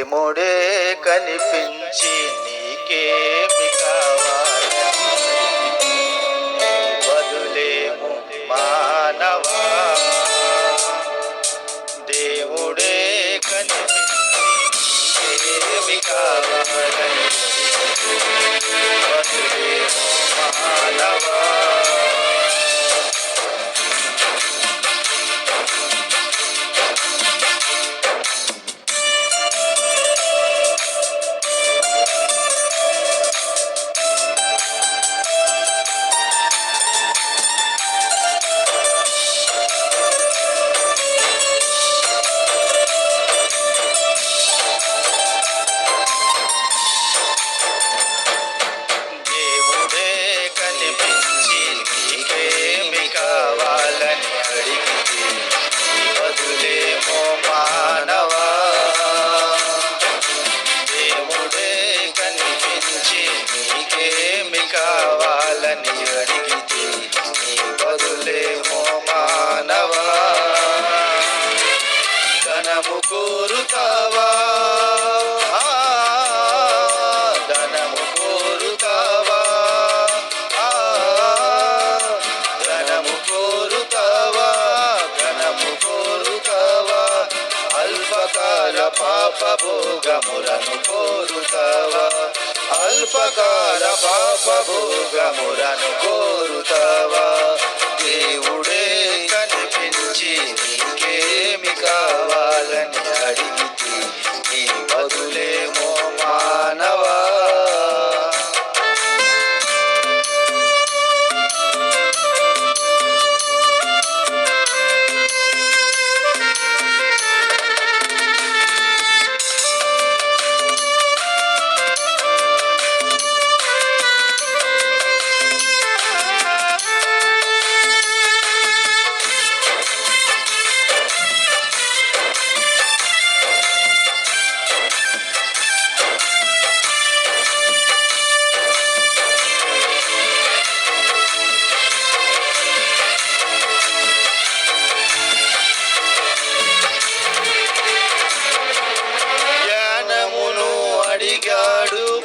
దేవుడే కనిపించి నీకేమి కావాలి బదులేము మానవా. దేవుడే కనిపించి నీకేమి కావాలని బదులేము మానవా. కావాలని అడిగితే నీ బదులేమో మానవా. ధనము కోరుతావా, ధనము కోరుతావా, ధనము కోరుతావా, ధనము కోరుతావా. అల్పకాల పాప భోగములను కోరుతావా, అల్పకాల పాప భోగములను కోరుతావా. దేవుడే కనిపించి నీకేమి కావాలని అడిగితే నీ బదులేమో మానవా.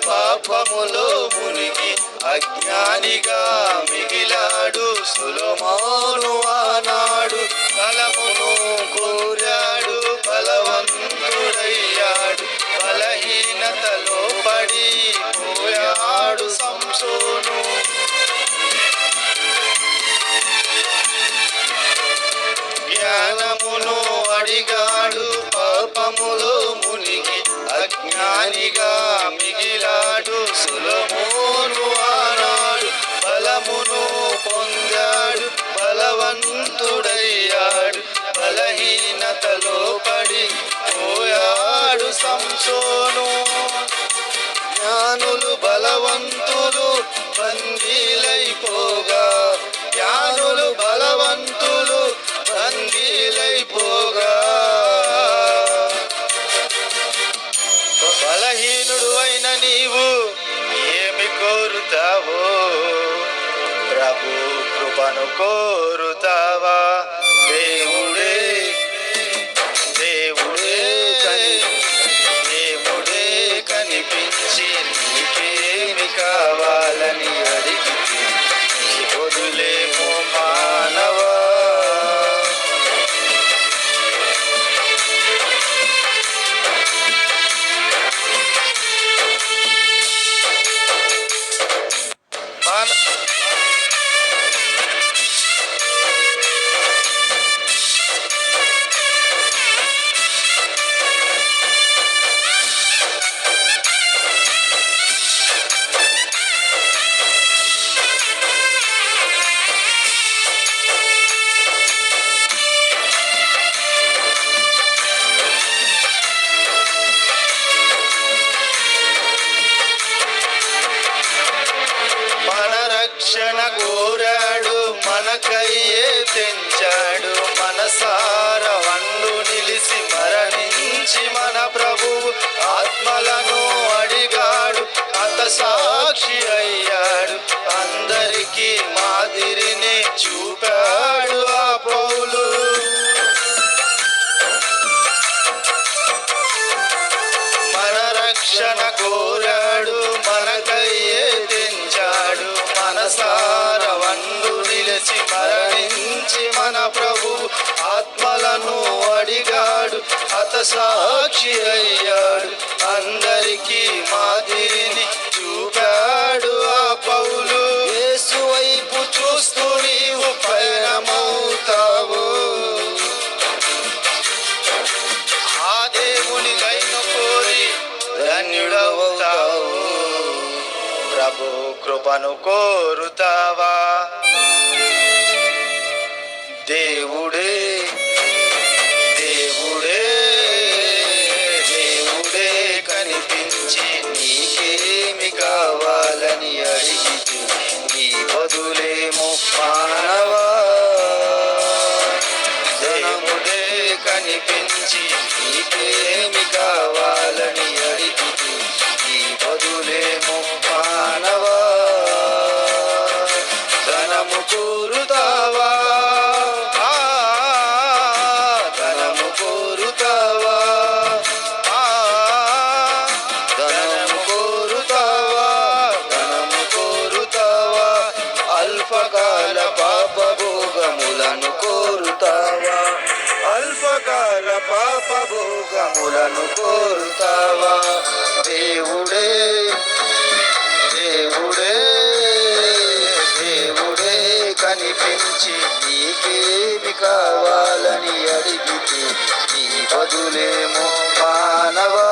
పాపములో మునిగి అజ్ఞానిగా మిగిలాడు సొలొమోను. ఆనాడు బలమును కోరాడు, బలవంతుడయ్యాడు. బలహీనతలో పడిపోయాడు సంసోను. జ్ఞానమును అడిగాడు, పాపములో మునిగి అజ్ఞానిగా మిగిలాడు సొలొమోను. ఆనాడు బలమును పొందాడు, బలవంతుడయ్యాడు. బలహీనతలో పడిపోయాడు సంసోను. జ్ఞానులు బలవంతులు బందీలైపోగా, జ్ఞానులు బలవంతులు బందీలైపోగా, బలహీనుడు అయిన నీవు ఏమి కోరుతావో, ప్రభు కృపను కోరుతావా. దేవుడే దేవుడే దేవుడే కనిపించి నీకేమి కావాలని అడిగితే నీ బదులేమో మానవా. రక్షణ కోరాడు, మనకయ్యే తెంచాడు. మనసార వండు నిలిసి మరణించి మన ప్రభువు ఆత్మలను అడిగాడు. అత సాక్షి అయ్యాడు, అందరికీ మాదిరిని చూపాడు ఆ పౌలు. రక్షణ కోరాడు మనకయ్యే తెంచాడు మనసార వండు నిలిచి మరణించి మన ప్రభు ఆత్మలను అడిగాడు హతసాక్షి అయ్యాడు అందరికీ మాదిరిని చూపాడు ఆ పౌలు యేసు వైపు చూస్తూ నీవు పయనమవుతావు ఆ దేవుని దయను కోరి ధన్యుడవుతావు ప్రభు కృపను కోరుతావా దేవుడే దేవుడే దేవుడే కనిపించి నీకేమి కావాలని అడిగితే నీ బదులేమో మానవా దేవుడే కనిపించి నీకేమి కావాలని అడిగితే నీ బదులేమో మానవా ధనము కోరుతావా ధనము కోరుతావా ధనము కోరుతావా ధనము కోరుతావా అల్పకాల పాప భోగములను కోరుతావా అల్పకాల పాప భోగములను కోరుతావా దేవుడే దేవుడే దేవుడే కనిపించి నీకేమి కావాలని అడిగితే నీ బదులేమో మానవా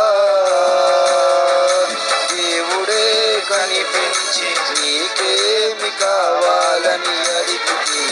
దేవుడే కనిపించి నీకేమి కావాలని అడిగితే